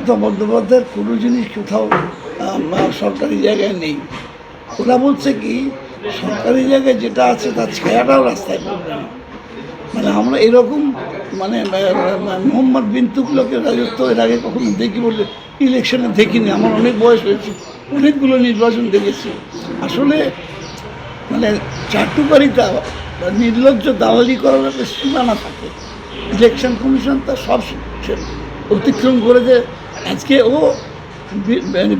মমতা বন্দ্যোপাধ্যায়ের কোনো জিনিস কোথাও সরকারি জায়গায় নেই। ওরা বলছে কি সরকারি জায়গায় যেটা আছে তার ছায়াটাও রাস্তায় পড়বে না। মানে আমরা এরকম মানে মোহাম্মদ বিন তুগলকের রাজত্ব এর আগে কখনো দেখি বলে ইলেকশনে দেখিনি। আমার অনেক বয়স হয়েছে, অনেকগুলো নির্বাচন দেখেছি। আসলে মানে চাটুকারিতা নির্লজ্জ দালালি করার একটা সীমানা থাকে। ইলেকশন কমিশন তার সব অতিক্রম করেছে। আজকে ও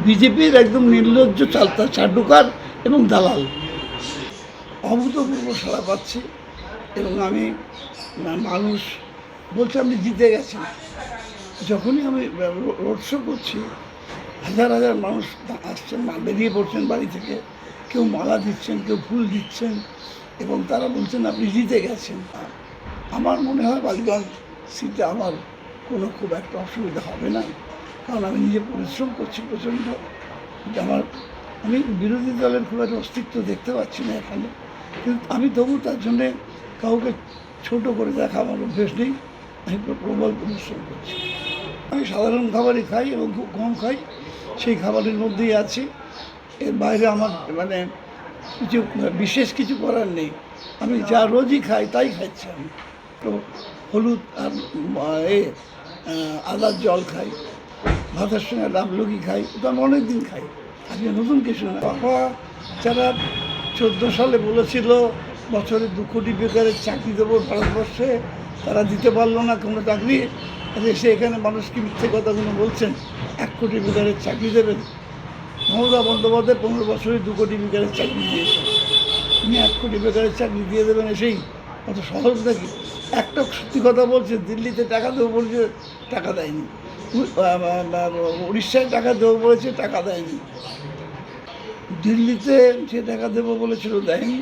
বিজেপির একদম নির্লজ্জ চালতা চাটুকার এবং দালাল। অভূতপূর্ব সাড়া পাচ্ছি এবং আমি মানুষ বলছে আপনি জিতে গেছেন। যখনই আমি রোড শো করছি হাজার হাজার মানুষ আসছেন, বেরিয়ে পড়ছেন বাড়ি থেকে, কেউ মালা দিচ্ছেন, কেউ ফুল দিচ্ছেন এবং তারা বলছেন আপনি জিতে গেছেন। আমার মনে হয় বালিগঞ্জ সিটে আমার কোনো খুব একটা অসুবিধা হবে না, কারণ আমি নিজে পরিশ্রম করছি প্রচণ্ড। আমি বিরোধী দলের খুব একটা অস্তিত্ব দেখতে পাচ্ছি না এখানে, কিন্তু আমি তবু তার জন্যে কাউকে ছোট করে দেখা আমার অভ্যেস নেই। আমি প্রবল পরিশ্রম করছি। আমি সাধারণ খাবারই খাই এবং খুব কম খাই, সেই খাবারের মধ্যেই আছি। এর বাইরে আমার মানে কিছু বিশেষ কিছু করার নেই। আমি যা রোজই খাই তাই খাচ্ছি। আমি তো হলুদ আর আদার জল খাই, ভাতের সঙ্গে ডাবলুকি খাই, তো আমি অনেক দিন খাই। আজকে নতুন কিছু না। বাবা যারা 14 সালে বলেছিল বছরে 2 কোটি বেকারের চাকরি দেবো ভারতবর্ষে, তারা দিতে পারলো না কোনো চাকরি। এসে এখানে মানুষকে মিথ্যে কথাগুলো বলছেন 1 কোটি বেকারের চাকরি দেবেন। মমতা বন্দ্যোপাধ্যায় 15 বছরে 2 কোটি বেকারের চাকরি দিয়েছেন। উনি 1 কোটি বেকারের চাকরি দিয়ে দেবেন এসেই? অত সহজ নাকি? একটা সত্যি কথা বলছে, দিল্লিতে টাকা দেবো বলছে, টাকা দেয়নি। উড়িষ্যায় টাকা দেবো বলেছে, টাকা দেয়নি। দিল্লিতে যে টাকা দেবো বলেছিল দেয়নি।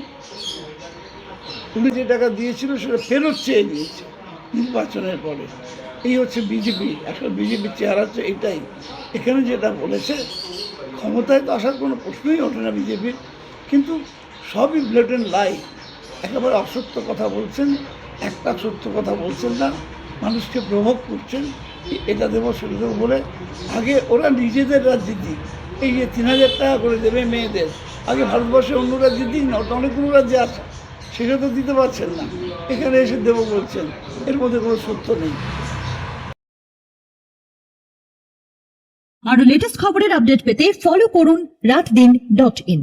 উনি যে টাকা দিয়েছিল সেটা ফেরত চেয়ে নিয়েছে নির্বাচনের পরে। এই হচ্ছে বিজেপি। আসলে বিজেপির চেহারা হচ্ছে এটাই। এখানে যেটা বলেছে, ক্ষমতায় তো আসার কোনো প্রশ্নই ওঠে না বিজেপির, কিন্তু সবই ব্লেটেন্ট লাই। একেবারে অসত্য কথা বলছেন, একটা সত্য কথা বলছেন না, মানুষকে প্রভোগ করছেন এটা দেবো সেটা দেবো বলে। আগে ওরা নিজেদের রাজনীতি, এই যে 3000 টাকা করে দেবে মেয়েদের, আগে ভারতবর্ষে অন্য রাজ্যে দিন না, অনেকগুলো রাজ্যে আছে, সেটা তো দিতে পারছেন না, এখানে এসে দেবো বলছেন। এর মধ্যে কোনো সত্য নেই। আরো লেটেস্ট খবরের আপডেট পেতে ফলো করুন রাতদিন.in।